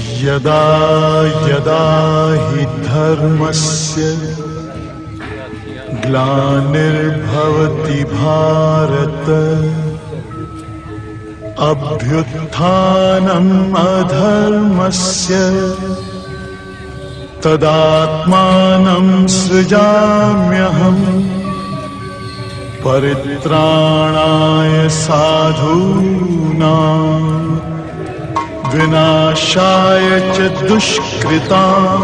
यदा यदा हि धर्मस्य ग्लानिर्भवति भारत अभ्युत्थानम् अधर्मस्य तदात्मानं सृजाम्यहम् परित्राणाय साधूनां विनाशाय च दुष्कृतां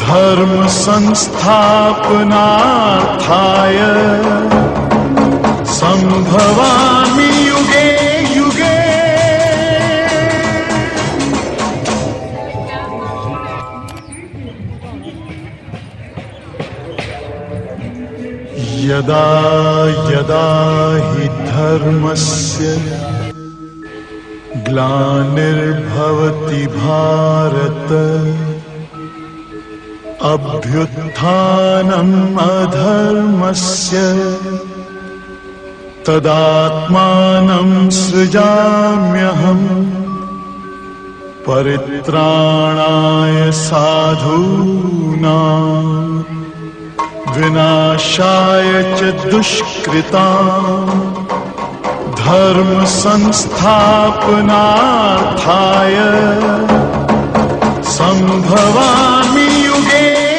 धर्म संस्थापनार्थाय संभवामि युगे युगे। यदा यदा हि धर्मस्य ग्लानिर्भवति भारत अभ्युत्थानम् अधर्मस्य तदात्मानं सृजाम्यहम् परित्राणाय साधूनां विनाशाय च दुष्कृतां धर्म संस्थापनार्थाय संभवामि युगे